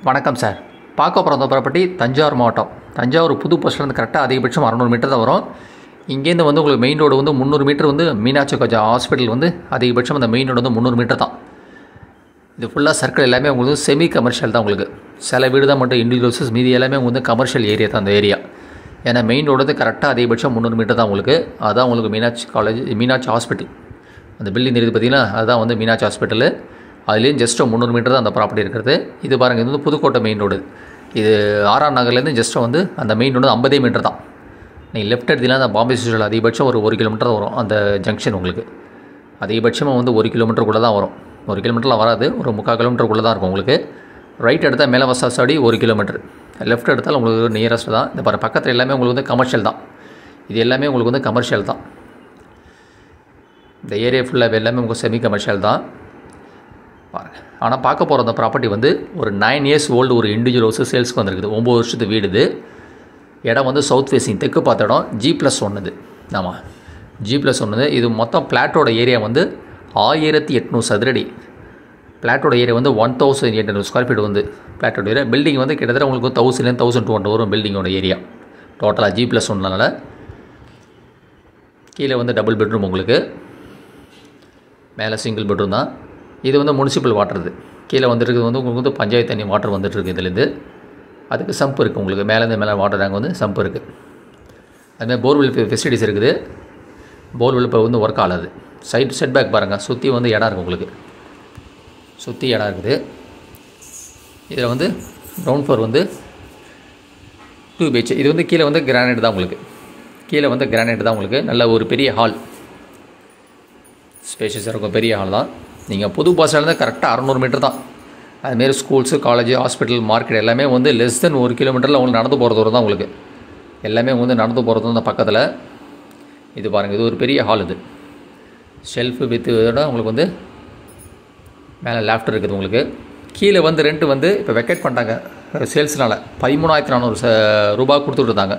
வணக்கம் சார். பார்க்க போகிற அந்த ப்ராப்பர்ட்டி தஞ்சாவூர் மாவட்டம். தஞ்சாவூர் புது பஸ் ஸ்டாண்ட் கரெக்டாக அதிகபட்சம் 600 மீட்டர் தான் வரும். இங்கேருந்து வந்து உங்களுக்கு மெயின் ரோடு வந்து 300 மீட்டர் வந்து மீனாட்சி கொஞ்சம் ஹாஸ்பிட்டல் வந்து அதிகபட்சம் அந்த மெயின் ரோடு வந்து 300 மீட்டர் தான். இது ஃபுல்லாக சர்க்கிள் எல்லாமே உங்களுக்கு செமி கமர்ஷியல் தான். உங்களுக்கு சில வீடு தான் மட்டும் இண்டிவிஜுவல்ஸஸ், மீதி எல்லாமே வந்து கமர்ஷியல் ஏரியா தான் அந்த ஏரியா. ஏன்னா மெயின் ரோடு வந்து கரெக்டாக அதிகபட்சம் 300 மீட்டர் தான் உங்களுக்கு. அதுதான் உங்களுக்கு மீனாட்சி காலேஜ், மீனாட்சி ஹாஸ்பிட்டல் அந்த பில்டிங் இருக்குது பார்த்தீங்கன்னா, அதுதான் வந்து மீனாட்சி ஹாஸ்பிட்டலு. அதுலேயும் ஜஸ்ட் 300 மீட்டர் தான் அந்த ப்ராப்பர்ட்டி இருக்கிறது. இது பாருங்கள், இது வந்து புதுக்கோட்டை மெயின் ரோடு. இது ஆர்ஆர் நகர்லேருந்து ஜஸ்ட் வந்து அந்த மெயின் ரோடு 50 மீட்டர் தான். நீங்கள் லெஃப்ட் எடுத்தீங்கன்னா அந்த பாம்பே ஸ்டேஷனில் அதிகபட்சம் ஒரு 1 கிலோமீட்டர் தான் வரும் அந்த ஜங்ஷன். உங்களுக்கு அதிகபட்சமாக வந்து 1 கிலோமீட்டருக்குள்ளே தான் வரும். 1 கிலோமீட்டரில் வராது, ஒரு 3/4 கிலோமீட்டருக்குள்ளே தான் இருக்கும் உங்களுக்கு. ரைட் எடுத்தால் மேலே வசாசாடி 1 கிலோமீட்டர், லெஃப்ட் எடுத்தால் உங்களுக்கு நியரஸ்ட் தான். இந்த பாரு பக்கத்தில் எல்லாமே உங்களுக்கு வந்து கமர்ஷியல் தான். இது எல்லாமே உங்களுக்கு வந்து கமர்ஷியல் தான். இந்த ஏரியா ஃபுல்லாக எல்லாமே உங்களுக்கு செமி கமர்ஷியல் தான் பாருங்கள். ஆனால் பார்க்க போகிற அந்த ப்ராப்பர்ட்டி வந்து ஒரு 9 இயர்ஸ் ஓல்டு ஒரு இண்டிவிஜுவல் ஹவுஸ் சேல்ஸ்க்கு வந்திருக்குது. 9 வருஷத்து வீடு. இது இடம் வந்து சவுத் ஃபேஸிங், தெற்கு பார்த்த இடம். G+1 இது. ஆமாம், G+1. இது மொத்தம் பிளாட்டோட ஏரியா வந்து 1800 சதுரடி. பிளாட்டோட ஏரியா வந்து 1800 ஸ்கொயர் ஃபீட் வந்து பிளாட்டோட ஏரியா. பில்டிங் வந்து கிட்டத்தட்ட உங்களுக்கு 1000 1200 வரும் பில்டிங்கோட ஏரியா டோட்டலாக G+1. கீழே வந்து டபுள் பெட்ரூம், உங்களுக்கு மேலே சிங்கிள் பெட்ரூம் தான். இது வந்து முனிசிபல் வாட்டர். இது கீழே வந்துருக்குது வந்து உங்களுக்கு வந்து பஞ்சாயத்து தண்ணி வாட்டர் வந்துட்டுருக்கு. இதுலேருந்து அதுக்கு சம்ப் இருக்குது. உங்களுக்கு மேலேருந்து மேலே வாட்டர் டேங்க் வந்து சம்ப் இருக்குது. அதுமாதிரி போர்வெல் ஃபெசிலிட்டிஸ் இருக்குது. போர்வெல் இப்போ வந்து ஒர்க் ஆகாது. சைட் செட் பேக் பாருங்கள், சுற்றி வந்து இடம் இருக்குது. உங்களுக்கு சுற்றி இடம் இருக்குது. இதில் வந்து கிரவுண்ட் ஃப்ளோர் வந்து 2 BH. இது வந்து கீழே வந்து கிரானைட் தான். உங்களுக்கு கீழே வந்து கிரானைட் தான். உங்களுக்கு நல்ல ஒரு பெரிய ஹால், ஸ்பேஷியஸாக இருக்கும், பெரிய ஹால் தான். நீங்கள் புது பஸ் ஸ்டாண்ட்லேருந்து கரெக்டாக 600 மீட்டர் தான். அதுமாரி ஸ்கூல்ஸு, காலேஜ், ஹாஸ்பிட்டல், மார்க்கெட் எல்லாமே வந்து லெஸ் தென் 1 கிலோமீட்டரில் உங்களுக்கு நடந்து போகிற தூரம் தான். உங்களுக்கு எல்லாமே வந்து நடந்து போகிறது தான் பக்கத்தில். இது பாருங்கள், இது ஒரு பெரிய ஹால். இது ஷெல்ஃபு வித் இதோட உங்களுக்கு வந்து மேலே லேஃப்டர் இருக்குது. உங்களுக்கு கீழே வந்து ரெண்ட்டு வந்து இப்போ வெக்கேட் பண்ணிட்டாங்க சேல்ஸ்னால். 13,400 ரூபா கொடுத்துட்ருந்தாங்க.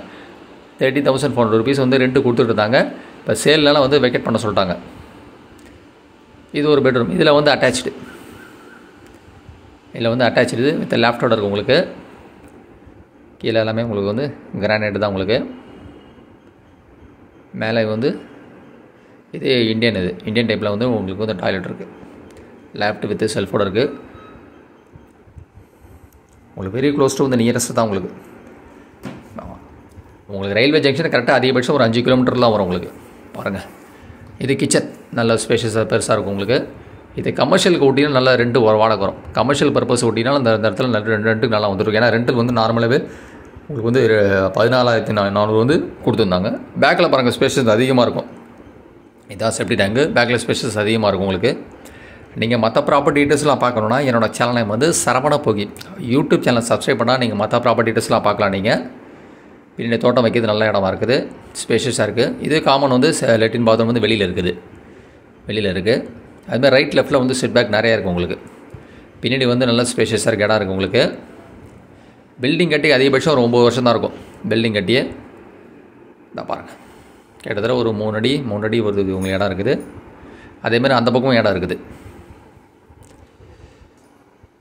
30,400 ருபீஸ் வந்து ரெண்ட்டு கொடுத்துட்ருந்தாங்க. இப்போ சேல்னால வந்து வெக்கேட் பண்ண சொல்லிட்டாங்க. இது ஒரு பெட்ரூம். இதில் வந்து அட்டாச்சு, இதில் வந்து அட்டாச்சு வித் லேப்டாப் இருக்குது. உங்களுக்கு கீழே எல்லாமே உங்களுக்கு வந்து கிரானைட் தான். உங்களுக்கு மேலே வந்து இது இந்தியன், இது இந்தியன் டைப்பில் வந்து உங்களுக்கு வந்து டாய்லெட் இருக்குது. லேப்டாப் வித் செல்ஃபோடு இருக்குது. உங்களுக்கு வெரி க்ளோஸ் டு வந்து நியரஸ்ட் தான். உங்களுக்கு உங்களுக்கு ரயில்வே ஜங்ஷன் கரெக்டாக அதிகபட்சம் ஒரு 5 கிலோமீட்டர்லாம் வரும். உங்களுக்கு பாருங்கள், இது கிச்சன் நல்ல ஸ்பேஷியஸாக பெருசாக இருக்கும். உங்களுக்கு இது கமர்ஷியலுக்கு ஓட்டினா நல்லா ரெண்டு வாடகை வரும். கமர்ஷியல் பர்பஸ் ஓட்டினாலும் அந்த இடத்துல நல்ல ரெண்டுக்கு நல்லா வந்துருக்கும். ஏன்னா ரெண்டுக்கு வந்து நார்மலாகவே உங்களுக்கு வந்து 14,400 வந்து கொடுத்துருந்தாங்க. பேக்கில் பாருங்கள், ஸ்பேஷஸ் அதிகமாக இருக்கும். இதான் சேஃப்டி டேங்கு. பேக்கில் ஸ்பேஷஸ் அதிகமாக இருக்கும். உங்களுக்கு நீங்கள் மற்ற ப்ராப்பர்ட்டி டீட்டெயில்ஸ்லாம் பார்க்கணுன்னா என்னோடய சேனல் நேம் வந்து சரவண போகி. யூடியூப் சேனல் சப்ஸ்கிரைப் பண்ணால் நீங்கள் மற்ற ப்ராப்பர்ட்டி டீட்டெயில்ஸ்லாம் பார்க்கலாம். நீங்கள் பின்னாடி தோட்டம் வைக்கிறது நல்ல இடமா இருக்குது, ஸ்பேஷியஸாக இருக்குது. இது காமன் வந்து லெட்டின் பாத்ரூம் வந்து வெளியில் இருக்குது. அதுமாதிரி ரைட் லெஃப்ட்டில் வந்து செட் பேக் நிறையா இருக்குது. உங்களுக்கு பின்னாடி வந்து நல்ல ஸ்பேஷியஸாக இருக்க இடம் இருக்குது. உங்களுக்கு பில்டிங் கட்டி அதிகபட்சம் ஒரு 9 வருஷம் தான் இருக்கும். பில்டிங் கட்டியே இதான் பாருங்கள், கிட்டத்தட்ட ஒரு 3 அடி வருது உங்களுக்கு இடம் இருக்குது. அதேமாதிரி அந்த பக்கமும் இடம் இருக்குது.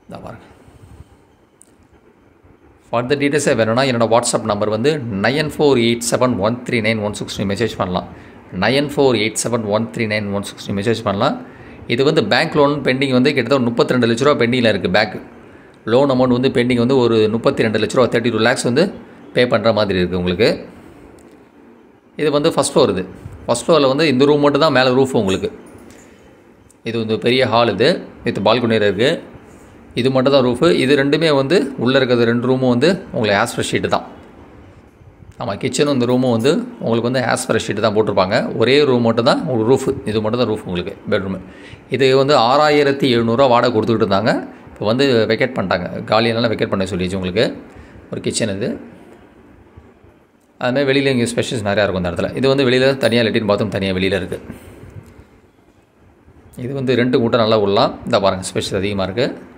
இதான் பாருங்கள். ஃபர்தர் டீட்டெயில்ஸே வேணும்னா என்னோடய வாட்ஸ்அப் நம்பர் வந்து 9487139163 மெசேஜ் பண்ணலாம். 9487139163 மெசேஜ் பண்ணலாம். இது வந்து பேங்க் லோன் பெண்டிங் வந்து கிட்டத்தட்ட 32 லட்ச ரூபா பெண்டிங்கில் இருக்குது. பேங்க் லோன் அமௌண்ட் வந்து பெண்டிங் வந்து ஒரு 32 லட்ச ரூபா, 32 lakhs வந்து பே பண்ணுற மாதிரி இருக்குது. உங்களுக்கு இது வந்து ஃபஸ்ட் ஃப்ளோர். இது ஃபஸ்ட் ஃப்ளோரில் வந்து இந்த ரூம் மட்டும் தான் மேலே ரூஃப். உங்களுக்கு இது வந்து பெரிய ஹால். இது வித் பால்கனி இருக்குது. இது மட்டும் தான் ரூஃபு. இது ரெண்டுமே வந்து உள்ளே இருக்கிறது 2 ரூமும் வந்து உங்களுக்கு ஆஸ்பர் ஷீட்டு தான். ஆமாம், கிச்சனும் இந்த ரூமும் வந்து உங்களுக்கு வந்து ஆஸ்பர் ஷீட்டு தான் போட்டிருப்பாங்க. ஒரே ரூம் மட்டும் தான் உங்களுக்கு ரூஃபு. இது மட்டும் தான் ரூஃப் உங்களுக்கு பெட்ரூமு. இது வந்து 6,700 வாடகை கொடுத்துக்கிட்டு இருந்தாங்க. இப்போ வந்து வெக்கேட் பண்ணிட்டாங்க. காலியெல்லாம் வெக்கேட் பண்ண சொல்லிடுச்சு. உங்களுக்கு ஒரு கிச்சன். இது அதுமாதிரி வெளியில் இங்கே ஸ்பெஷல்ஸ் நிறையா இருக்கும் இந்த இடத்துல. இது வந்து வெளியில் தனியாக லெட்டின் பாத்ரூம் தனியாக வெளியில் இருக்குது. இது வந்து ரெண்டு கூட்டம் நல்லா உள்ளலாம். இந்த பாருங்கள், ஸ்பெஷல் அதிகமாக இருக்குது.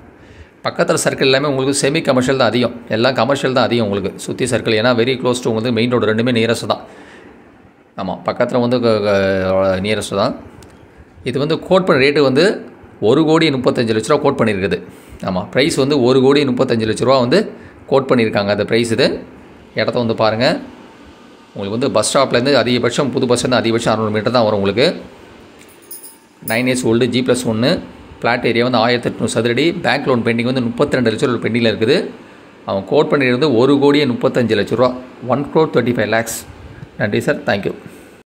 பக்கத்தில் சர்க்கிள் எல்லாமே உங்களுக்கு செமி கமர்ஷியல் தான் அதிகம். எல்லாம் கமர்ஷியல் தான் அதிகம் உங்களுக்கு சுற்றி சர்க்கிள். ஏன்னா வெரி க்ளோஸ் டு உங்களுக்கு மெயின் ரோடு ரெண்டுமே நியரஸ்ட் தான். ஆமாம், பக்கத்தில் வந்து நியரஸ்ட் தான். இது வந்து கோட் பண்ண ரேட்டு வந்து 1,35,00,000 கோட் பண்ணியிருக்குது. ஆமாம், ப்ரைஸ் வந்து 1,35,00,000 வந்து கோட் பண்ணியிருக்காங்க. அந்த ப்ரைஸ் இது. இடத்த வந்து பாருங்கள். உங்களுக்கு வந்து பஸ் ஸ்டாப்லேருந்து அதிகபட்சம் புது பஸ் ஸ்டாண்ட் அதிகபட்சம் 600 மீட்டர் தான் வரும் உங்களுக்கு. 9 years old G+1 flat area வந்து 1800 சதுரடி. பேங்க் லோன் பெண்டிங் வந்து 32 லட்சம் பெண்டிங்கில் இருக்குது. அவன் கோட் பண்ணியிருந்தது 1,35,00,000 1,35,00,000. நன்றி சார், தேங்க்யூ.